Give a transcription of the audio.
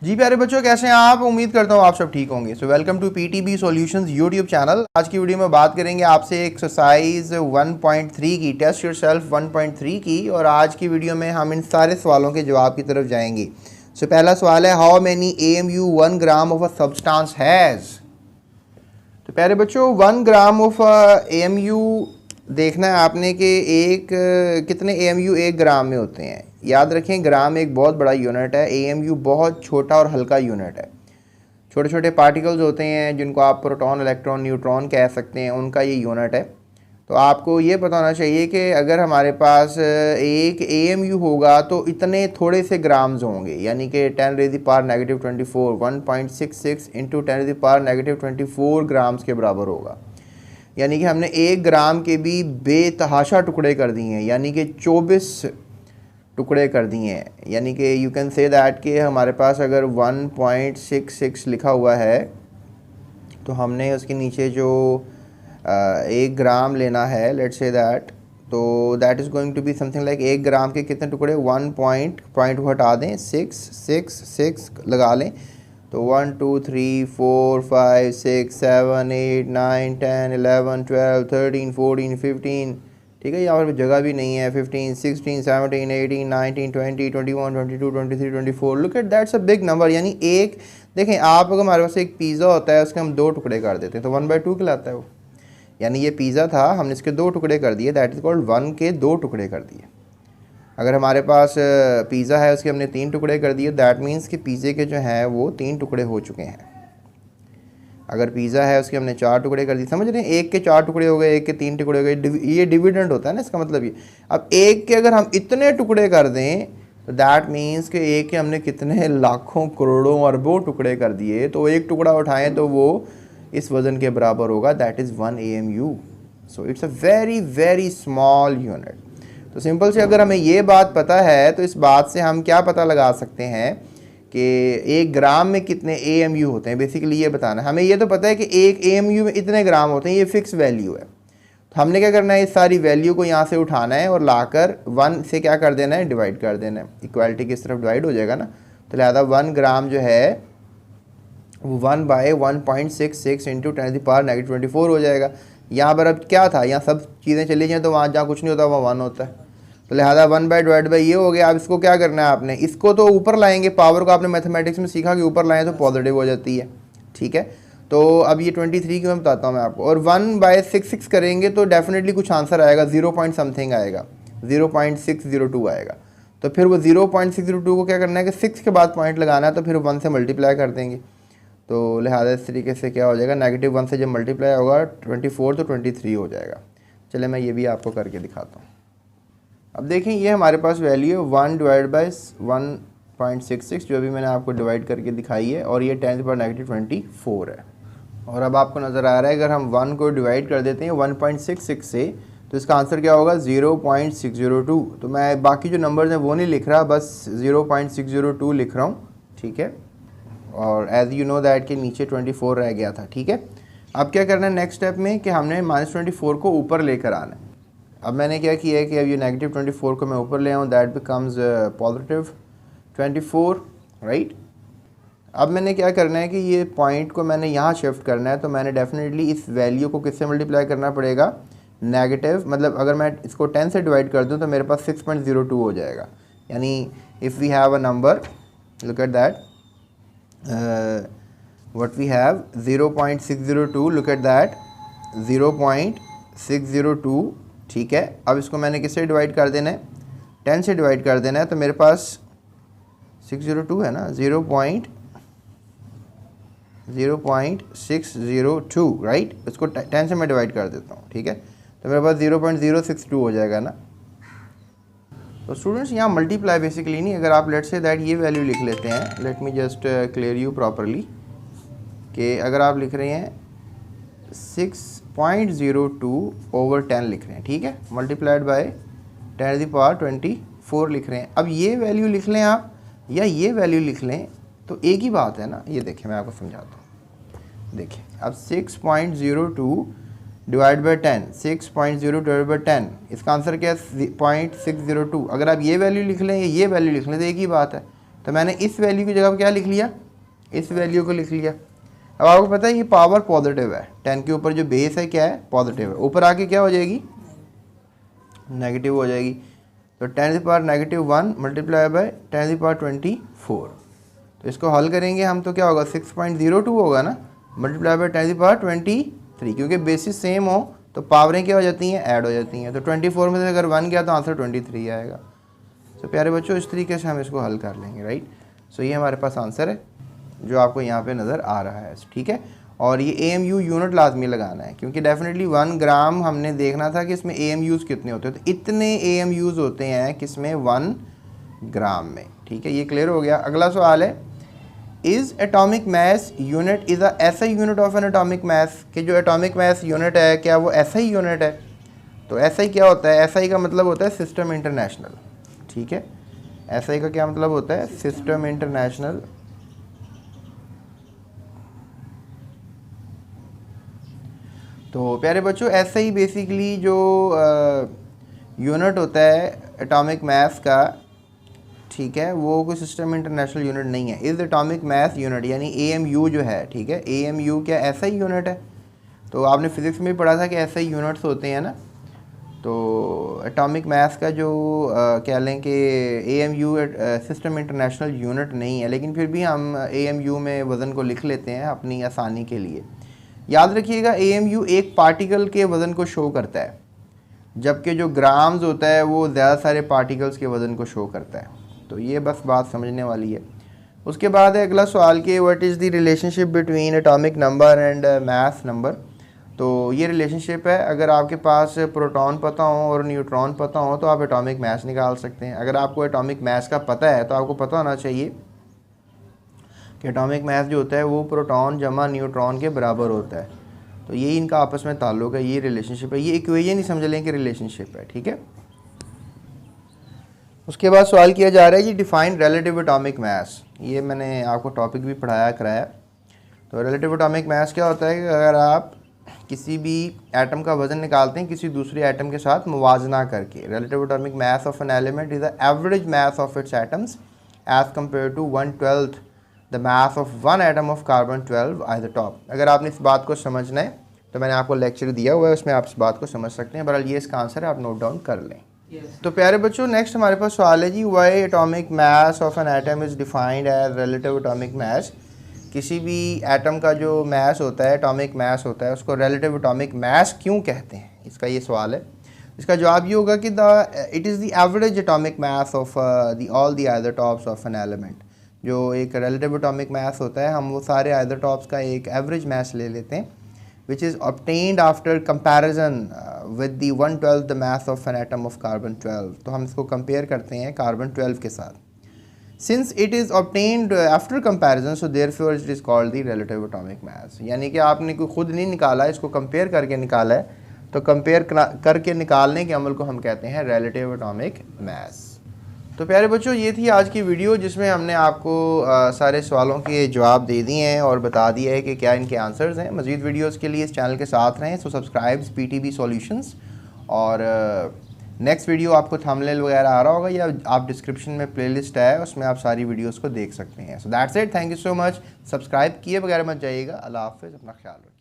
जी प्यारे बच्चों, कैसे हैं आप? उम्मीद करता हूँ आप सब ठीक होंगे। So welcome to PTB solutions YouTube channel. आज की वीडियो में बात करेंगे आपसे एक्सरसाइज 1.3 की, टेस्ट योरसेल्फ 1.3 की। और आज की वीडियो में हम इन सारे सवालों के जवाब की तरफ जाएंगे। सो पहला सवाल है, how many AMU 1 gram of a substance has. तो प्यारे बच्चों, 1 ग्राम ऑफ AMU देखना है आपने कि एक कितने AMU 1 ग्राम में होते हैं। याद रखें, ग्राम एक बहुत बड़ा यूनिट है, AMU बहुत छोटा और हल्का यूनिट है। छोटे छोटे पार्टिकल्स होते हैं जिनको आप प्रोटॉन, इलेक्ट्रॉन, न्यूट्रॉन कह सकते हैं, उनका ये यूनिट है। तो आपको ये पता होना चाहिए कि अगर हमारे पास एक AMU होगा तो इतने थोड़े से ग्राम्स होंगे, यानी कि 10⁻⁻24 1.66 इंटू 10⁻⁻24 ग्राम्स के बराबर होगा। यानी कि हमने 1 ग्राम के भी बेतहाशा टुकड़े कर दिए हैं, यानी कि 24 टुकड़े कर दिए हैं। यानी कि यू कैन से दैट कि हमारे पास अगर 1.66 लिखा हुआ है तो हमने उसके नीचे जो 1 ग्राम लेना है, लेट्स से दैट, तो that is going to be something like 1 gram के कितने टुकड़े, 1 पॉइंट को हटा दें, 6 लगा लें, तो 1 2 3 4 5 6 7 8 9 10 11 12 13 14 15, ठीक है। यहाँ पर जगह भी नहीं है, 15 16 17 18 19 20 21 22 23 24। Look at that's a big number. यानी एक, देखें आप, अगर हमारे पास एक पिज़्ज़ा होता है उसके हम 2 टुकड़े कर देते हैं तो 1/2 कहलाता है वो। यानी ये पिज़्ज़ा था, हमने इसके 2 टुकड़े कर दिए, दैट इज़ कॉल्ड 1 के 2 टुकड़े कर दिए। अगर हमारे पास पिज़्ज़ा है उसके हमने 3 टुकड़े कर दिए, दैट मीन्स कि पिज़्ज़े के जो हैं वो 3 टुकड़े हो चुके हैं। अगर पिज़्ज़ा है उसके हमने 4 टुकड़े कर दिए, समझ रहे हैं, 1 के 4 टुकड़े हो गए, 1 के 3 टुकड़े हो गए, ये डिविडेंड होता है ना, इसका मतलब ये। अब 1 के अगर हम इतने टुकड़े कर दें तो दैट मीन्स कि 1 के हमने कितने लाखों करोड़ों अरबों टुकड़े कर दिए, तो 1 टुकड़ा उठाएं तो वो इस वज़न के बराबर होगा, that is 1 AMU। So it's a very very small unit. तो सिंपल से अगर हमें ये बात पता है तो इस बात से हम क्या पता लगा सकते हैं कि 1 ग्राम में कितने AMU होते हैं। बेसिकली ये बताना है हमें। ये तो पता है कि 1 AMU में इतने ग्राम होते हैं, ये फिक्स वैल्यू है। तो हमने क्या करना है, इस सारी वैल्यू को यहाँ से उठाना है और लाकर 1 से क्या कर देना है, डिवाइड कर देना है। इक्वालिटी की तरफ डिवाइड हो जाएगा ना, तो लिहाजा 1 ग्राम जो है वो 1/1.66 इंटू 10⁻⁻24 हो जाएगा। यहाँ पर अब क्या था, यहाँ सब चीज़ें चली जाएँ तो वहाँ जहाँ कुछ नहीं होता वहाँ 1 होता है, तो लिहाजा 1/डिवाइड ये हो गया। अब इसको क्या करना है आपने, इसको तो ऊपर लाएंगे, पावर को आपने मैथमेटिक्स में सीखा कि ऊपर लाएं तो पॉजिटिव हो जाती है, ठीक है। तो अब ये 23 की मैं बताता हूँ मैं आपको, और 1/66 करेंगे तो डेफिनेटली कुछ आंसर आएगा, 0 पॉइंट समथिंग आएगा, 0.602 आएगा। तो फिर वो 0.602 को क्या करना है कि 6 के बाद पॉइंट लगाना है, तो फिर 1 से मल्टीप्लाई कर देंगे। तो लिहाजा इस तरीके से क्या हो जाएगा, -1 से जब मल्टीप्लाई होगा 24 तो 23 हो जाएगा। चले मैं ये भी आपको करके दिखाता हूँ। अब देखें, ये हमारे पास वैल्यू है 1/1.66, जो भी मैंने आपको डिवाइड करके दिखाई है, और ये 10⁻⁻24 है। और अब आपको नज़र आ रहा है, अगर हम 1 को डिवाइड कर देते हैं 1.66 से, तो इसका आंसर क्या होगा, 0.602। तो मैं बाकी जो नंबर्स हैं वो नहीं लिख रहा, बस 0.602 लिख रहा हूँ, ठीक है। और एज यू नो दैट के नीचे 24 रह गया था, ठीक है। अब क्या करना है नेक्स्ट स्टेप में कि हमने -24 को ऊपर लेकर आना है। अब मैंने क्या किया है कि अब ये -24 को मैं ऊपर ले आऊँ, दैट बिकम्स +24, राइट। अब मैंने क्या करना है कि ये पॉइंट को मैंने यहाँ शिफ्ट करना है, तो मैंने डेफिनेटली इस वैल्यू को किससे मल्टीप्लाई करना पड़ेगा, नेगेटिव, मतलब अगर मैं इसको 10 से डिवाइड कर दूँ तो मेरे पास 6.02 हो जाएगा। यानी if we have a number, look at that, what we have 0.602, look at that 0.602, ठीक है। अब इसको मैंने किससे डिवाइड कर देना है, 10 से डिवाइड कर देना है, तो मेरे पास 602 है ना, 0.602, राइट। इसको 10 से मैं डिवाइड कर देता हूँ, ठीक है, तो मेरे पास 0.062 हो जाएगा ना। तो स्टूडेंट्स, यहाँ मल्टीप्लाई बेसिकली नहीं, अगर आप लेट्स से दैट ये वैल्यू लिख लेते हैं, let me just clear you properly, कि अगर आप लिख रहे हैं 6.02/10 लिख रहे हैं, ठीक है, मल्टीप्लाइड बाय 10⁻24 लिख रहे हैं। अब ये वैल्यू लिख लें आप या ये वैल्यू लिख लें तो एक ही बात है ना। ये देखिए मैं आपको समझाता हूँ, देखिए अब 6.02 डिवाइड बाई 10, 6.0 डिवाइड बाई 10, इसका आंसर क्या है, 0.602। अगर आप ये वैल्यू लिख लें या ये वैल्यू लिख लें तो एक ही बात है। तो मैंने इस वैल्यू की जगह पर क्या लिख लिया, इस वैल्यू को लिख लिया। अब आपको पता है ये पावर पॉजिटिव है, 10 के ऊपर जो बेस है क्या है, पॉजिटिव है, ऊपर आके क्या हो जाएगी, नेगेटिव हो जाएगी। तो 10⁻⁻1 मल्टीप्लाई बाय 10⁻24। तो इसको हल करेंगे हम तो क्या होगा, 6.02 होगा ना, मल्टीप्लाई बाय 10⁻23, क्योंकि बेसिस सेम हो तो पावरें क्या हो जाती हैं, ऐड हो जाती हैं। तो 24 में से अगर 1 गया तो आंसर 23 आएगा। तो प्यारे बच्चों इस तरीके से हम इसको हल कर लेंगे, राइट। सो ये हमारे पास आंसर है जो आपको यहाँ पे नज़र आ रहा है, ठीक है। और ये AMU यूनिट लाजमी लगाना है, क्योंकि डेफिनेटली 1 ग्राम हमने देखना था कि इसमें AMUs कितने होते हैं। तो इतने AMUs होते हैं किसमें, 1 ग्राम में, ठीक है। ये क्लियर हो गया। अगला सवाल है, is atomic mass unit is a SI unit of N atomic mass, कि जो एटॉमिक मास यूनिट है क्या वो SI यूनिट है। तो SI क्या होता है, SI का मतलब होता है सिस्टम इंटरनेशनल, ठीक है। SI का क्या मतलब होता है, सिस्टम इंटरनेशनल। तो प्यारे बच्चों SI बेसिकली जो यूनिट होता है एटॉमिक मास का, ठीक है, वो कोई सिस्टम इंटरनेशनल यूनिट नहीं है। इज़ एटॉमिक मास यूनिट यानी AMU जो है, ठीक है, AMU क्या SI यूनिट है। तो आपने फिज़िक्स में भी पढ़ा था कि SI यूनिट्स होते हैं ना। तो एटॉमिक मास का जो कह लें कि AMU सिस्टम इंटरनेशनल यूनिट नहीं है, लेकिन फिर भी हम AMU में वज़न को लिख लेते हैं अपनी आसानी के लिए। याद रखिएगा AMU एक पार्टिकल के वज़न को शो करता है, जबकि जो ग्राम्स होता है वो ज़्यादा सारे पार्टिकल्स के वज़न को शो करता है। तो ये बस बात समझने वाली है। उसके बाद है अगला सवाल कि what is the relationship between atomic number and mass number. तो ये रिलेशनशिप है, अगर आपके पास प्रोटॉन पता हो और न्यूट्रॉन पता हो तो आप एटॉमिक मास निकाल सकते हैं। अगर आपको एटॉमिक मास का पता है तो आपको पता होना चाहिए कि एटॉमिक मास जो होता है वो प्रोटॉन जमा न्यूट्रॉन के बराबर होता है। तो यही इनका आपस में ताल्लुक है, ये रिलेशनशिप है, ये इक्वेशन ही समझ लें कि रिलेशनशिप है, ठीक है। उसके बाद सवाल किया जा रहा है जी डिफाइन रिलेटिव एटॉमिक मास। ये मैंने आपको टॉपिक भी पढ़ाया कराया। तो रिलेटिव एटॉमिक मास क्या होता है कि अगर आप किसी भी एटम का वज़न निकालते हैं किसी दूसरे एटम के साथ मुवाजना करके, relative atomic mass of an element is the average mass of its atoms as compared to 1/12 the mass of one atom of carbon 12 at the top. अगर आपने इस बात को समझना है तो मैंने आपको लेक्चर दिया हुआ है, उसमें आप इस बात को समझ सकते हैं। बहरहाल ये इसका आंसर है, आप नोट डाउन कर लें। तो प्यारे बच्चों नेक्स्ट हमारे पास सवाल है जी why atomic mass of an atom is defined as relative atomic mass. किसी भी एटम का जो मास होता है, एटॉमिक मास होता है, उसको रिलेटिव एटॉमिक मास क्यों कहते हैं, इसका ये सवाल है। इसका जवाब ये होगा कि it is the average atomic mass of all the isotopes of an element. जो एक रिलेटिव एटॉमिक मास होता है, हम वो सारे आइसोटॉप्स का एक एवरेज मास ले लेते हैं, which is obtained after comparison with the 1/12 the mass of an atom of carbon 12। तो हम इसको कंपेयर करते हैं कार्बन 12 के साथ। Since it is obtained after comparison, so therefore it is called the relative atomic mass। यानी कि आपने कोई खुद नहीं निकाला, इसको कंपेयर करके निकाला है, तो कंपेयर करके निकालने के अमल को हम कहते हैं रिलेटिव एटॉमिक मास। तो प्यारे बच्चों ये थी आज की वीडियो, जिसमें हमने आपको सारे सवालों के जवाब दे दिए हैं और बता दिया है कि क्या इनके आंसर्स हैं। मज़ीद वीडियोस के लिए इस चैनल के साथ रहें। So subscribe PTB solutions. और नेक्स्ट वीडियो आपको थंबनेल वगैरह आ रहा होगा, या आप डिस्क्रिप्शन में प्लेलिस्ट है उसमें आप सारी वीडियोज़ को देख सकते हैं। So that's it, thank you so much. Subscribe किए बगैर मत जाइएगा। अल्लाह हाफ़िज़, अपना ख्याल रखें।